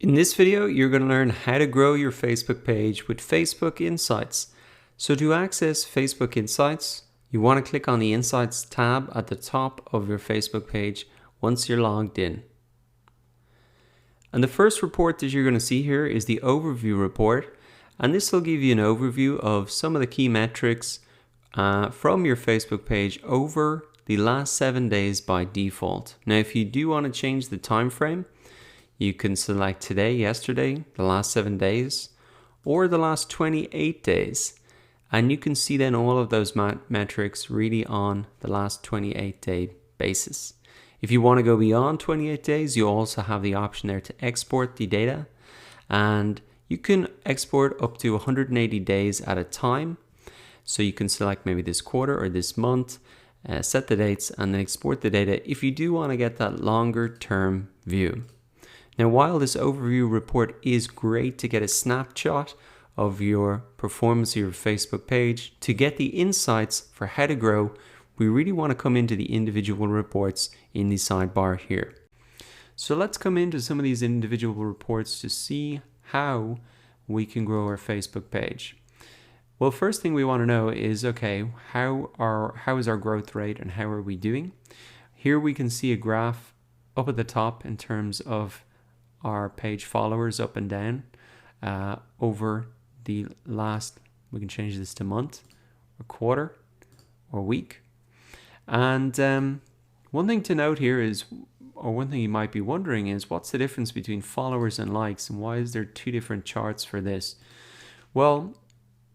In this video, you're going to learn how to grow your Facebook page with Facebook Insights. So to access Facebook Insights, you want to click on the Insights tab at the top of your Facebook page once you're logged in. And the first report that you're going to see here is the overview report. And this will give you an overview of some of the key metrics from your Facebook page over the last 7 days by default. Now, if you do want to change the time frame, you can select today, yesterday, the last 7 days, or the last 28 days. And you can see then all of those metrics really on the last 28-day basis. If you want to go beyond 28 days, you also have the option there to export the data. And you can export up to 180 days at a time. So you can select maybe this quarter or this month, set the dates, and then export the data if you do want to get that longer term view. Now, while this overview report is great to get a snapshot of your performance of your Facebook page, to get the insights for how to grow, we really want to come into the individual reports in the sidebar here. So let's come into some of these individual reports to see how we can grow our Facebook page. Well, first thing we want to know is, okay, how is our growth rate and how are we doing? Here we can see a graph up at the top in terms of our page followers up and down over the last, we can change this to month or quarter or week. And one thing to note here is, or one thing you might be wondering is, what's the difference between followers and likes, and why is there two different charts for this? Well,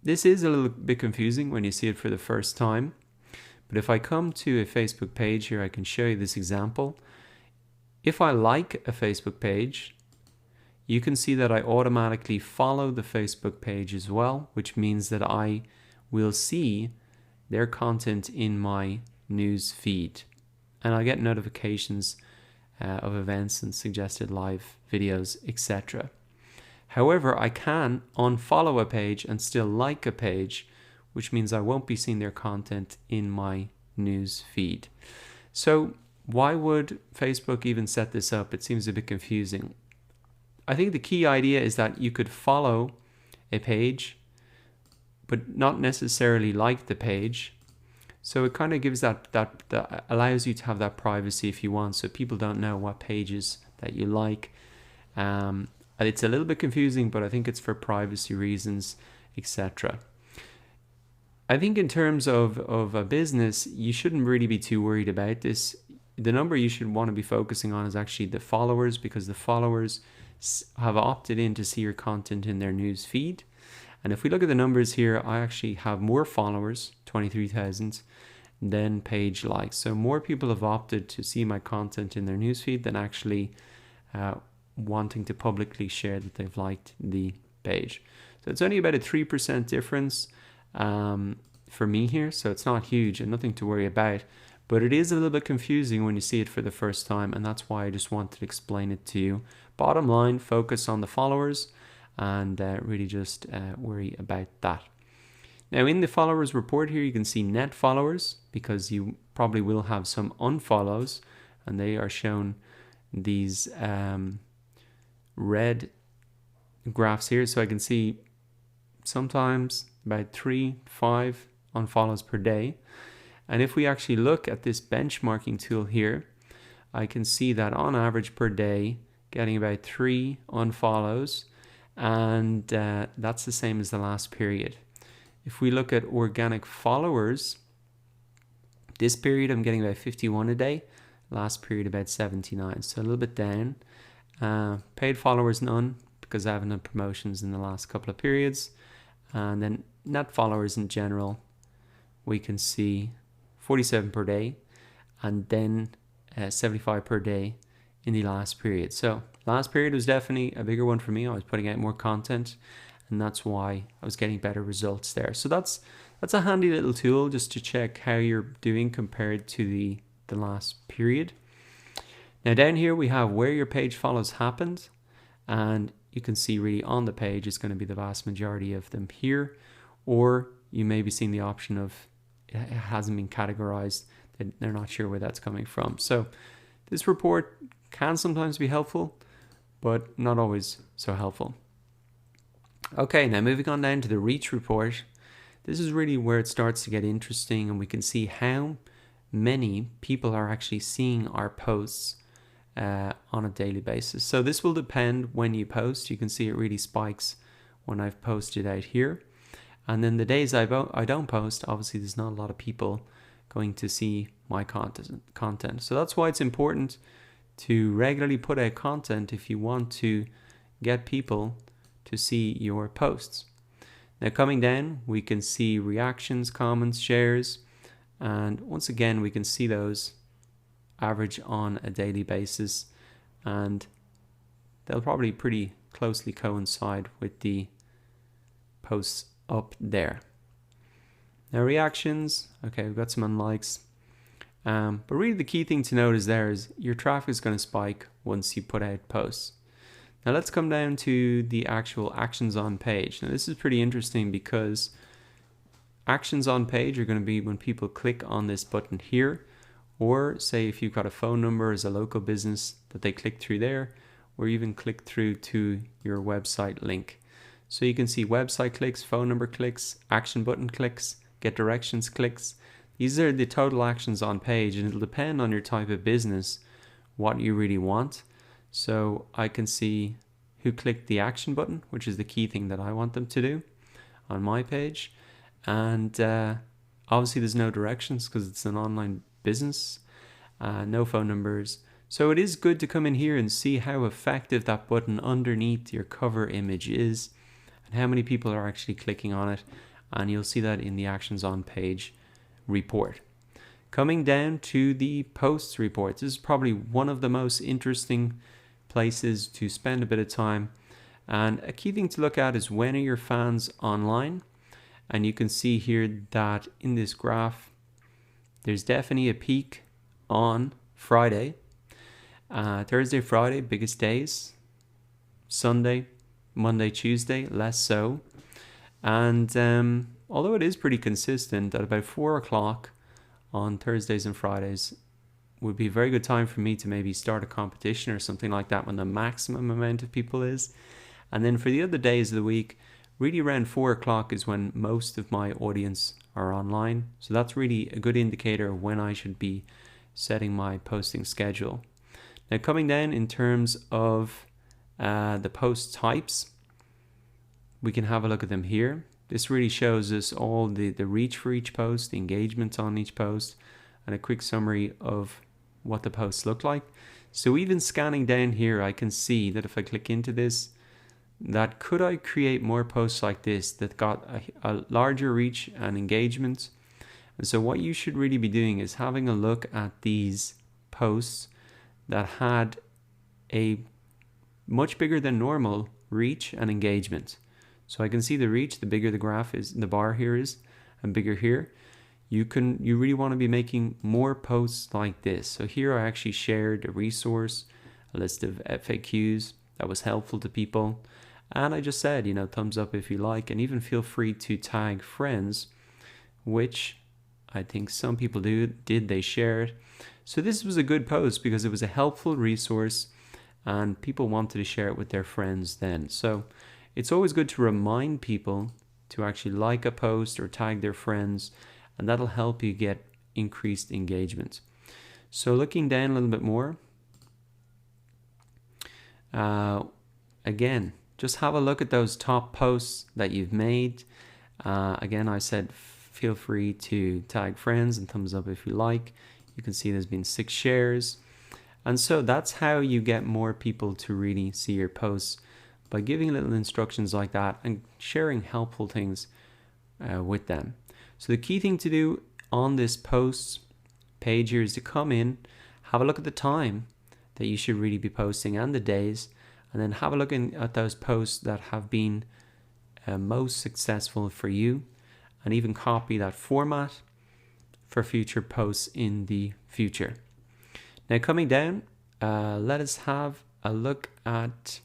this is a little bit confusing when you see it for the first time, but if I come to a Facebook page here, I can show you this example. If I like a Facebook page, you can see that I automatically follow the Facebook page as well, which means that I will see their content in my news feed. And I get notifications of events and suggested live videos, etc. However, I can unfollow a page and still like a page, which means I won't be seeing their content in my news feed. So why would Facebook even set this up? It seems a bit confusing. I think the key idea is that you could follow a page, but not necessarily like the page. So it kind of gives that allows you to have that privacy if you want, so people don't know what pages that you like. It's a little bit confusing, but I think it's for privacy reasons, etc. I think in terms of a business, you shouldn't really be too worried about this. The number you should want to be focusing on is actually the followers, because the followers have opted in to see your content in their news feed. And if we look at the numbers here, I actually have more followers, 23,000, than page likes. So more people have opted to see my content in their news feed than actually wanting to publicly share that they've liked the page. So it's only about a 3% difference for me here. So it's not huge and nothing to worry about. But it is a little bit confusing when you see it for the first time, and that's why I just wanted to explain it to you. Bottom line, focus on the followers and really just worry about that. Now, in the followers report here, you can see net followers, because you probably will have some unfollows, and they are shown these red graphs here. So I can see sometimes about 3-5 unfollows per day. And if we actually look at this benchmarking tool here, I can see that on average per day, getting about 3 unfollows, and that's the same as the last period. If we look at organic followers, this period I'm getting about 51 a day, last period about 79, so a little bit down. Paid followers, none, because I haven't done promotions in the last couple of periods. And then net followers in general, we can see 47 per day, and then 75 per day in the last period. So last period was definitely a bigger one for me. I was putting out more content, and that's why I was getting better results there. So that's a handy little tool just to check how you're doing compared to the last period. Now down here we have where your page follows happened, and you can see really on the page it's going to be the vast majority of them here, or you may be seeing the option of it hasn't been categorized, they're not sure where that's coming from. So this report can sometimes be helpful, but not always so helpful. Okay, now moving on down to the reach report. This is really where it starts to get interesting, and we can see how many people are actually seeing our posts on a daily basis. So this will depend when you post. You can see it really spikes when I've posted out here. And then the days I don't post, obviously there's not a lot of people going to see my content. So that's why it's important to regularly put out content if you want to get people to see your posts. Now coming down, we can see reactions, comments, shares, and once again we can see those average on a daily basis, and they'll probably pretty closely coincide with the posts up there. Now reactions, okay, we've got some unlikes, but really the key thing to note is your traffic is going to spike once you put out posts. Now let's come down to the actual actions on page. Now this is pretty interesting because actions on page are going to be when people click on this button here, or say if you've got a phone number as a local business that they click through there, or even click through to your website link. So you can see website clicks, phone number clicks, action button clicks, get directions clicks. These are the total actions on page, and it'll depend on your type of business what you really want. So I can see who clicked the action button, which is the key thing that I want them to do on my page. And obviously there's no directions because it's an online business, no phone numbers. So it is good to come in here and see how effective that button underneath your cover image is and how many people are actually clicking on it. And you'll see that in the actions on page report. Coming down to the posts report, this is probably one of the most interesting places to spend a bit of time. And a key thing to look at is when are your fans online? And you can see here that in this graph, there's definitely a peak on Friday. Thursday, Friday, biggest days. Sunday, Monday, Tuesday, less so. And although it is pretty consistent, at about 4 o'clock on Thursdays and Fridays would be a very good time for me to maybe start a competition or something like that when the maximum amount of people is. And then for the other days of the week, really around 4 o'clock is when most of my audience are online. So that's really a good indicator of when I should be setting my posting schedule. Now coming down in terms of the post types, we can have a look at them here. This really shows us all the reach for each post, the engagement on each post, and a quick summary of what the posts look like. So even scanning down here, I can see that if I click into this, that could I create more posts like this that got a larger reach and engagement. And so what you should really be doing is having a look at these posts that had a much bigger than normal reach and engagement. So I can see the reach, the bigger the graph is, the bar here is, and bigger here. You really want to be making more posts like this. So here I actually shared a resource, a list of FAQs that was helpful to people. And I just said, thumbs up if you like, and even feel free to tag friends, which I think some people did, they share it. So this was a good post because it was a helpful resource and people wanted to share it with their friends then. So it's always good to remind people to actually like a post or tag their friends, and that'll help you get increased engagement. So looking down a little bit more, again, just have a look at those top posts that you've made. Again, I said feel free to tag friends and thumbs up if you like. You can see there's been 6 shares. And so that's how you get more people to really see your posts, by giving little instructions like that and sharing helpful things with them. So the key thing to do on this posts page here is to come in, have a look at the time that you should really be posting and the days, and then have a look at those posts that have been most successful for you, and even copy that format for future posts in the future. Now coming down, let us have a look at,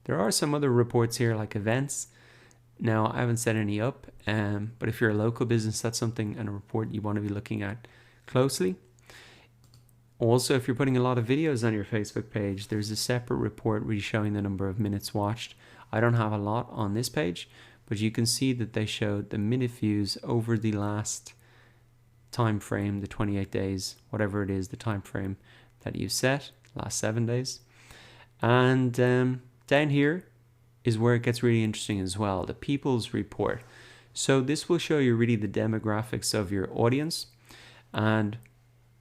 there are some other reports here like events. Now I haven't set any up, but if you're a local business, that's something and a report you want to be looking at closely. Also, if you're putting a lot of videos on your Facebook page, there's a separate report really showing the number of minutes watched. I don't have a lot on this page, but you can see that they show the minute views over the last time frame, the 28 days, whatever it is, the time frame that you set, last 7 days. And down here is where it gets really interesting as well, the people's report. So this will show you really the demographics of your audience. And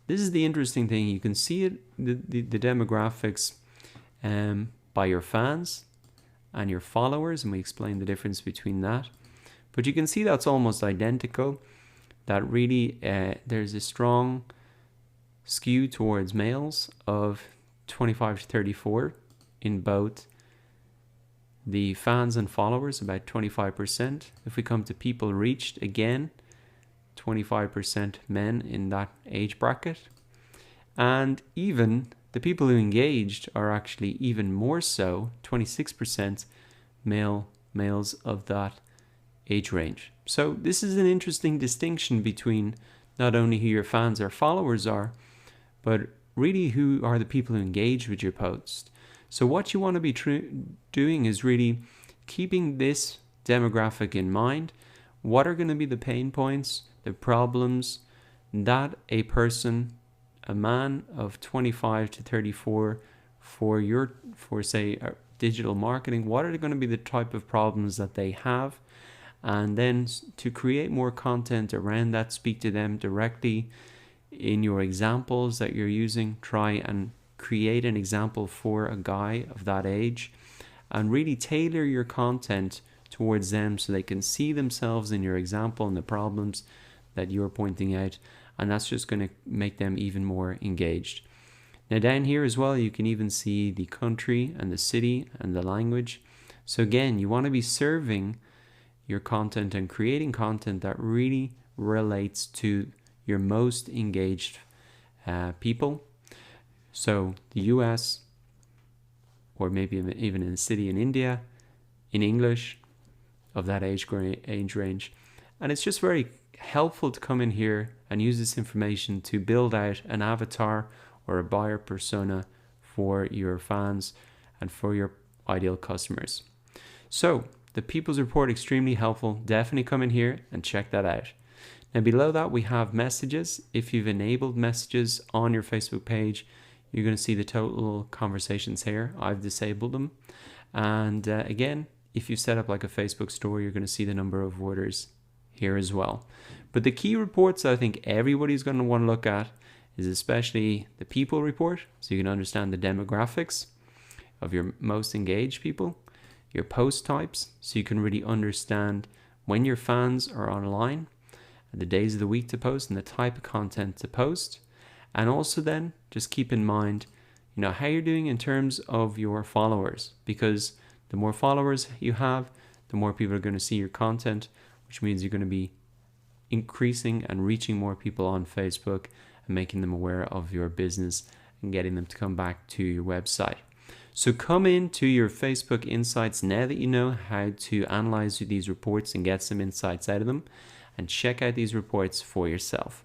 this is the interesting thing. You can see it, the demographics by your fans and your followers, and we explain the difference between that. But you can see that's almost identical, that really there's a strong skew towards males of 25 to 34 in both the fans and followers, about 25%. If we come to people reached, again, 25% men in that age bracket. And even the people who engaged are actually even more so, 26% males of that age range. So this is an interesting distinction between not only who your fans or followers are, but really who are the people who engage with your post. So what you want to be doing is really keeping this demographic in mind. What are going to be the pain points, the problems that a person, a man of 25 to 34 for say digital marketing, what are going to be the type of problems that they have? And then to create more content around that, speak to them directly in your examples that you're using. Try and create an example for a guy of that age and really tailor your content towards them so they can see themselves in your example and the problems that you're pointing out, and that's just going to make them even more engaged. Now down here as well, you can even see the country and the city and the language. So again, you want to be serving your content and creating content that really relates to your most engaged people. So the US, or maybe even in a city in India, in English, of that age range. And it's just very helpful to come in here and use this information to build out an avatar or a buyer persona for your fans and for your ideal customers. So the People's Report, extremely helpful. Definitely come in here and check that out. Now below that we have messages. If you've enabled messages on your Facebook page, you're going to see the total conversations here. I've disabled them. And again, if you set up like a Facebook store, you're going to see the number of orders here as well. But the key reports that I think everybody's going to want to look at is especially the people report, so you can understand the demographics of your most engaged people, your post types, so you can really understand when your fans are online, the days of the week to post, and the type of content to post. And also then just keep in mind, how you're doing in terms of your followers, because the more followers you have, the more people are going to see your content, which means you're going to be increasing and reaching more people on Facebook and making them aware of your business and getting them to come back to your website. So come into your Facebook Insights now that you know how to analyze these reports and get some insights out of them, and check out these reports for yourself.